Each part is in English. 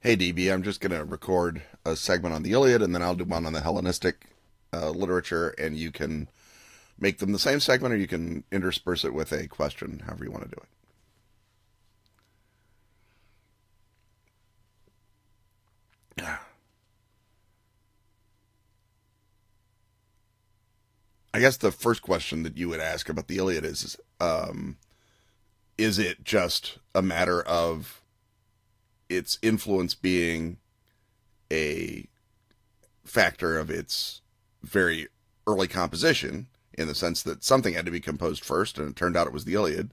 Hey DB, I'm just going to record a segment on the Iliad and then I'll do one on the Hellenistic literature, and you can make them the same segment or you can intersperse it with a question, however you want to do it. I guess the first question that you would ask about the Iliad is it just a matter of its influence being a factor of its very early composition, in the sense that something had to be composed first and it turned out it was the Iliad,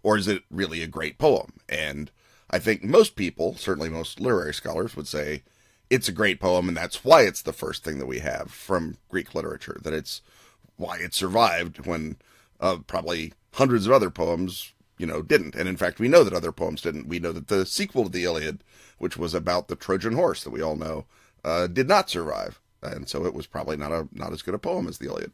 or is it really a great poem? And I think most people, certainly most literary scholars, would say it's a great poem, and that's why it's the first thing that we have from Greek literature, that it's why it survived when probably hundreds of other poems, didn't. And in fact, we know that other poems didn't. We know that the sequel to the Iliad, which was about the Trojan horse that we all know, did not survive. And so it was probably not as good a poem as the Iliad.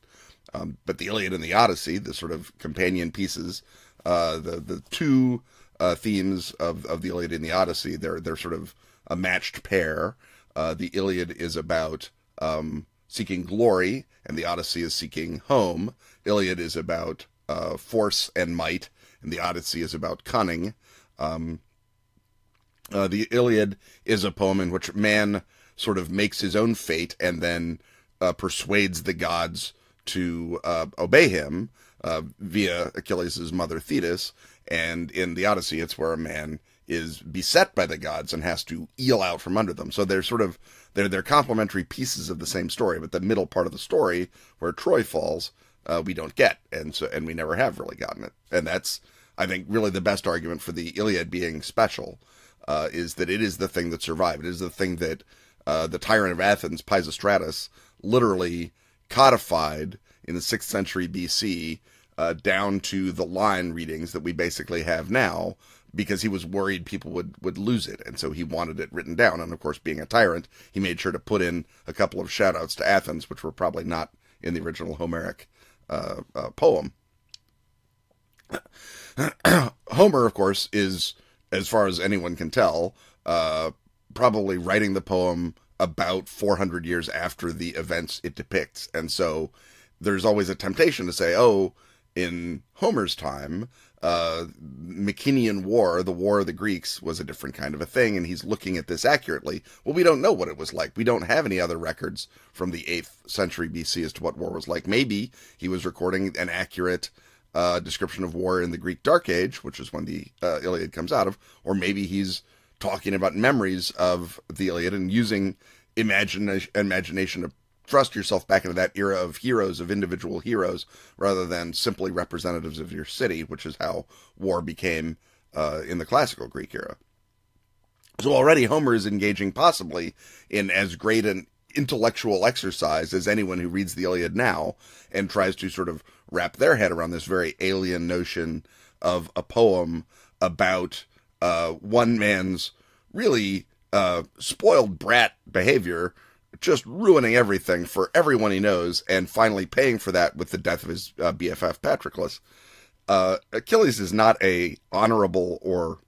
But the Iliad and the Odyssey, the sort of companion pieces, the two themes of the Iliad and the Odyssey, they're sort of a matched pair. The Iliad is about seeking glory, and the Odyssey is seeking home. Iliad is about force and might, and the Odyssey is about cunning. The Iliad is a poem in which man sort of makes his own fate and then persuades the gods to obey him via Achilles' mother Thetis. And in the Odyssey, it's where a man is beset by the gods and has to eel out from under them. So they're complementary pieces of the same story, but the middle part of the story, where Troy falls, we don't get, and we never have really gotten it. And that's, I think, really the best argument for the Iliad being special, is that it is the thing that survived. It is the thing that the tyrant of Athens, Pisistratus, literally codified in the 6th century BC, down to the line readings that we basically have now, because he was worried people would lose it, and so he wanted it written down. And of course, being a tyrant, he made sure to put in a couple of shout-outs to Athens, which were probably not in the original Homeric poem. Homer, of course, is, as far as anyone can tell, probably writing the poem about 400 years after the events it depicts. And so there's always a temptation to say, oh, in Homer's time, Mycenaean War, the War of the Greeks, was a different kind of a thing, and he's looking at this accurately. Well, we don't know what it was like. We don't have any other records from the 8th century BC as to what war was like. Maybe he was recording an accurate description of war in the Greek Dark Age, which is when the Iliad comes out of, or maybe he's talking about memories of the Iliad and using imagination to thrust yourself back into that era of heroes, of individual heroes, rather than simply representatives of your city, which is how war became in the classical Greek era. So already Homer is engaging possibly in as great an intellectual exercise as anyone who reads the Iliad now and tries to sort of wrap their head around this very alien notion of a poem about one man's really spoiled brat behavior, just ruining everything for everyone he knows, and finally paying for that with the death of his BFF Patroclus. Achilles is not a honorable or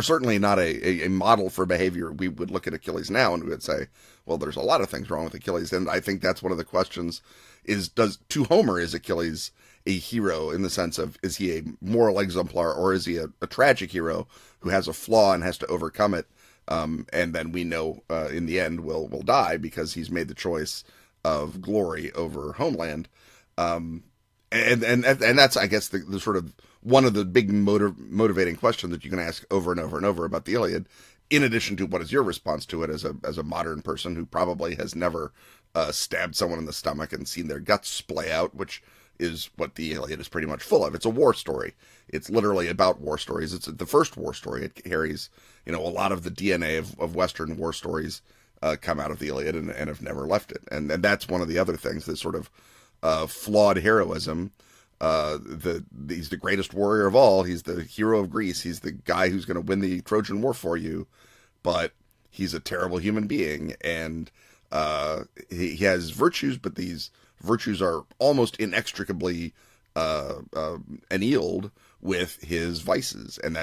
certainly not a model for behavior. We would look at Achilles now and we would say, well, there's a lot of things wrong with Achilles. And I think that's one of the questions to Homer, is Achilles a hero in the sense of, is he a moral exemplar, or is he a tragic hero who has a flaw and has to overcome it? And then we know, in the end will die because he's made the choice of glory over homeland. And that's, I guess, the sort of one of the big motivating questions that you can ask over and over and over about the Iliad, in addition to what is your response to it as a modern person who probably has never stabbed someone in the stomach and seen their guts splay out, which is what the Iliad is pretty much full of. It's a war story. It's literally about war stories. It's the first war story. It carries, a lot of the DNA of Western war stories come out of the Iliad and have never left it. And that's one of the other things, this sort of flawed heroism. He's the greatest warrior of all. He's the hero of Greece. He's the guy who's going to win the Trojan War for you, but he's a terrible human being, and he has virtues, but these virtues are almost inextricably annealed with his vices, and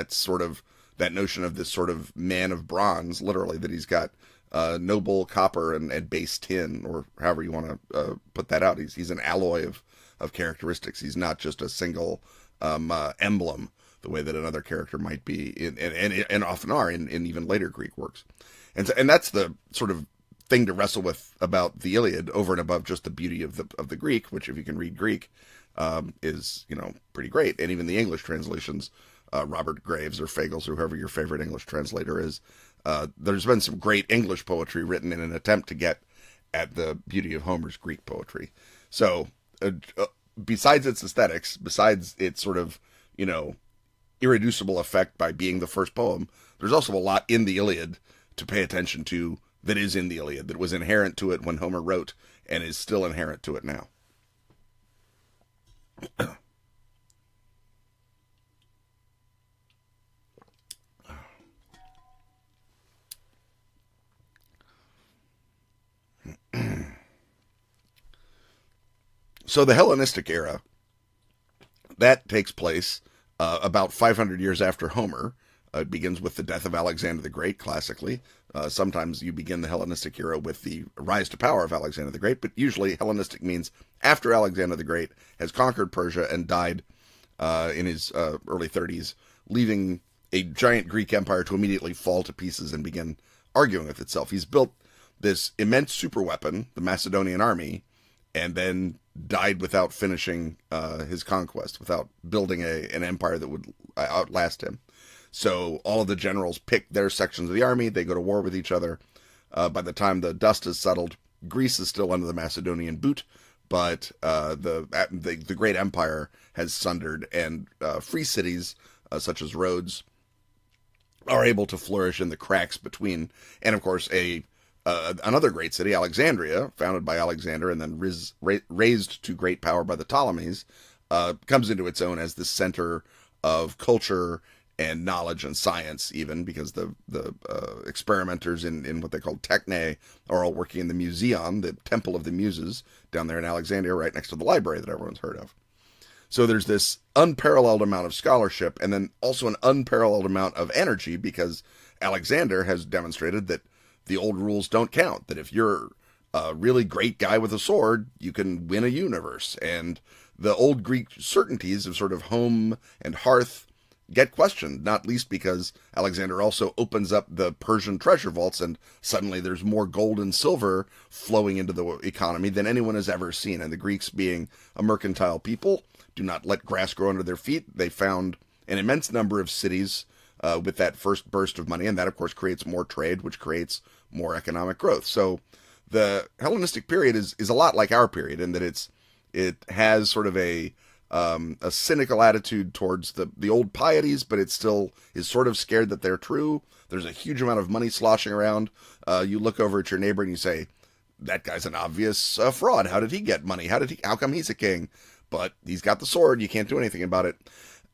that notion of this sort of man of bronze, literally, that he's got noble copper and base tin, or however you want to put that out. He's an alloy of characteristics. He's not just a single emblem, the way that another character might be, and often are in even later Greek works. And that's the sort of thing to wrestle with about the Iliad, over and above just the beauty of the Greek, which, if you can read Greek, is, pretty great. And even the English translations, Robert Graves or Fagles, or whoever your favorite English translator is, there's been some great English poetry written in an attempt to get at the beauty of Homer's Greek poetry. So, besides its aesthetics, besides its sort of, irreducible effect by being the first poem, there's also a lot in the Iliad to pay attention to, that is in the Iliad, that was inherent to it when Homer wrote, and is still inherent to it now. So the Hellenistic era, that takes place about 500 years after Homer. It begins with the death of Alexander the Great, classically. Sometimes you begin the Hellenistic era with the rise to power of Alexander the Great, but usually Hellenistic means after Alexander the Great has conquered Persia and died in his early 30s, leaving a giant Greek empire to immediately fall to pieces and begin arguing with itself. He's built this immense superweapon, the Macedonian army, and then died without finishing his conquest, without building an empire that would outlast him. So all of the generals pick their sections of the army, they go to war with each other. By the time the dust is settled, Greece is still under the Macedonian boot, but the great empire has sundered, and free cities, such as Rhodes, are able to flourish in the cracks between. And of course, another great city, Alexandria, founded by Alexander and then raised to great power by the Ptolemies, comes into its own as the center of culture and knowledge and science, even because the experimenters in what they call techne are all working in the Museum, the Temple of the Muses, down there in Alexandria, right next to the library that everyone's heard of. So there's this unparalleled amount of scholarship, and then also an unparalleled amount of energy, because Alexander has demonstrated that the old rules don't count, that if you're a really great guy with a sword, you can win a universe. And the old Greek certainties of sort of home and hearth get questioned, not least because Alexander also opens up the Persian treasure vaults, and suddenly there's more gold and silver flowing into the economy than anyone has ever seen. And the Greeks, being a mercantile people, do not let grass grow under their feet. They found an immense number of cities with that first burst of money, and that, of course, creates more trade, which creates more economic growth. So the Hellenistic period is a lot like our period, in that it has sort of a cynical attitude towards the old pieties, but it still is sort of scared that they're true. There's a huge amount of money sloshing around. You look over at your neighbor and you say, that guy's an obvious fraud. How did he get money? How come he's a king? But he's got the sword. You can't do anything about it.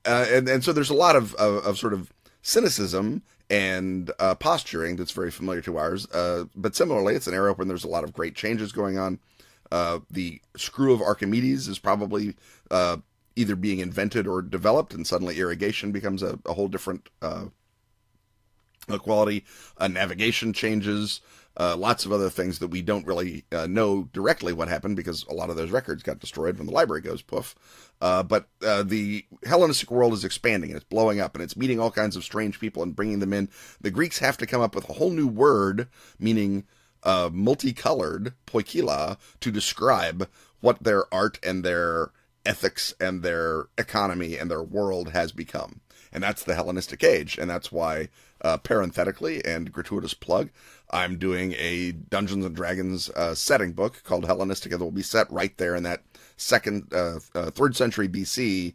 And so there's a lot of sort of cynicism and posturing that's very familiar to ours. But similarly, it's an era when there's a lot of great changes going on. The screw of Archimedes is probably either being invented or developed, and suddenly irrigation becomes a whole different quality. Navigation changes. Lots of other things that we don't really know directly what happened, because a lot of those records got destroyed when the library goes poof. But the Hellenistic world is expanding, and it's blowing up, and it's meeting all kinds of strange people and bringing them in. The Greeks have to come up with a whole new word, meaning multicolored, poikila, to describe what their art and their ethics and their economy and their world has become. And that's the Hellenistic age. And that's why, parenthetically, and gratuitous plug, I'm doing a Dungeons and Dragons setting book called Hellenistica that will be set right there in that third century BC,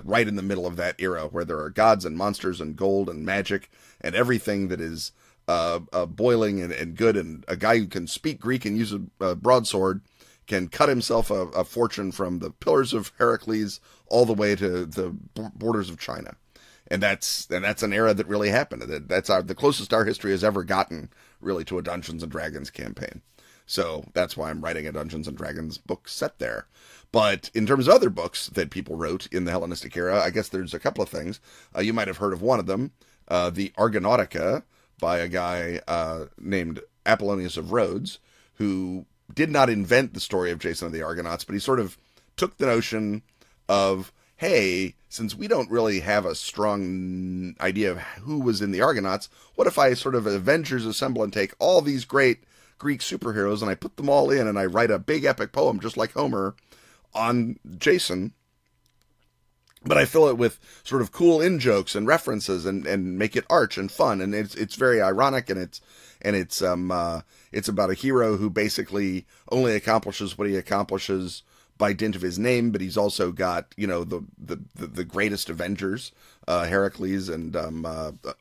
right in the middle of that era, where there are gods and monsters and gold and magic and everything that is boiling and good. And a guy who can speak Greek and use a broadsword can cut himself a fortune from the Pillars of Heracles all the way to the borders of China. And that's an era that really happened. That's the closest our history has ever gotten, really, to a Dungeons and Dragons campaign. So that's why I'm writing a Dungeons and Dragons book set there. But in terms of other books that people wrote in the Hellenistic era, I guess there's a couple of things. You might have heard of one of them. the Argonautica by a guy named Apollonius of Rhodes, who did not invent the story of Jason and the Argonauts, but he sort of took the notion of, hey, since we don't really have a strong idea of who was in the Argonauts, what if I sort of Avengers assemble and take all these great Greek superheroes and I put them all in and I write a big epic poem just like Homer on Jason, but I fill it with sort of cool in-jokes and references and make it arch and fun, and it's very ironic, and it's about a hero who basically only accomplishes what he accomplishes by dint of his name, but he's also got, you know, the greatest Avengers, Heracles and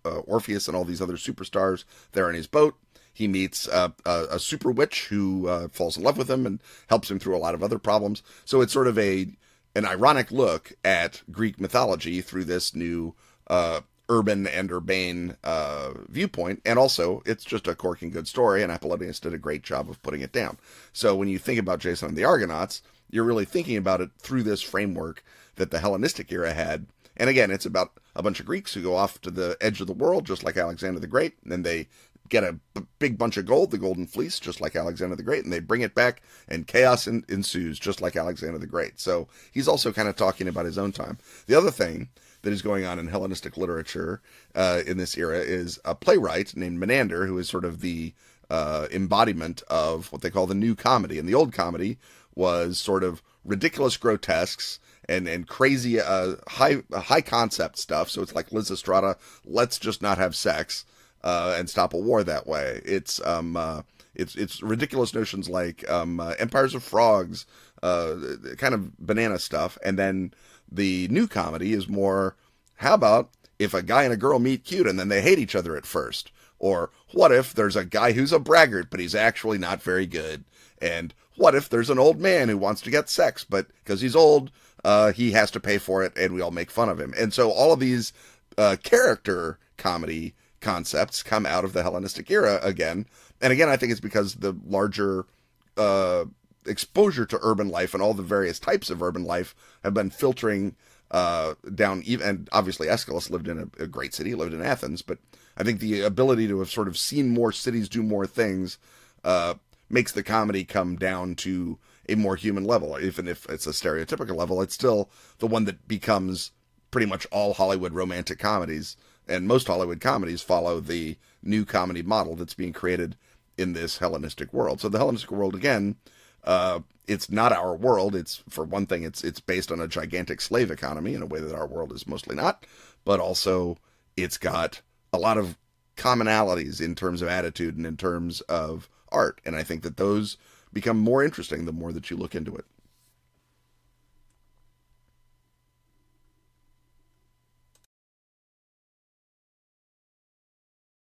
Orpheus and all these other superstars there in his boat. He meets a super witch who falls in love with him and helps him through a lot of other problems. So it's sort of an ironic look at Greek mythology through this new urban and urbane viewpoint, and also it's just a corking good story, and Apollonius did a great job of putting it down. So when you think about Jason and the Argonauts, you're really thinking about it through this framework that the Hellenistic era had. And again, it's about a bunch of Greeks who go off to the edge of the world, just like Alexander the Great, and then they get a big bunch of gold, the Golden Fleece, just like Alexander the Great, and they bring it back, and chaos ensues, just like Alexander the Great. So he's also kind of talking about his own time. The other thing that is going on in Hellenistic literature in this era is a playwright named Menander, who is sort of the embodiment of what they call the new comedy. And the old comedy was sort of ridiculous grotesques and crazy high concept stuff. So it's like Lysistrata, let's just not have sex and stop a war that way. It's ridiculous notions like empires of frogs, kind of banana stuff. And then the new comedy is more, how about if a guy and a girl meet cute and then they hate each other at first? Or what if there's a guy who's a braggart, but he's actually not very good? And what if there's an old man who wants to get sex, but because he's old, he has to pay for it, and we all make fun of him? And so all of these character comedy concepts come out of the Hellenistic era again. And again, I think it's because the larger exposure to urban life and all the various types of urban life have been filtering down. And obviously Aeschylus lived in a great city, lived in Athens, but I think the ability to have sort of seen more cities do more things makes the comedy come down to a more human level. Even if it's a stereotypical level, it's still the one that becomes pretty much all Hollywood romantic comedies. And most Hollywood comedies follow the new comedy model that's being created in this Hellenistic world. So the Hellenistic world, again, it's not our world. It's, for one thing, it's based on a gigantic slave economy in a way that our world is mostly not. But also, it's got a lot of commonalities in terms of attitude and in terms of art. And I think that those become more interesting the more that you look into it.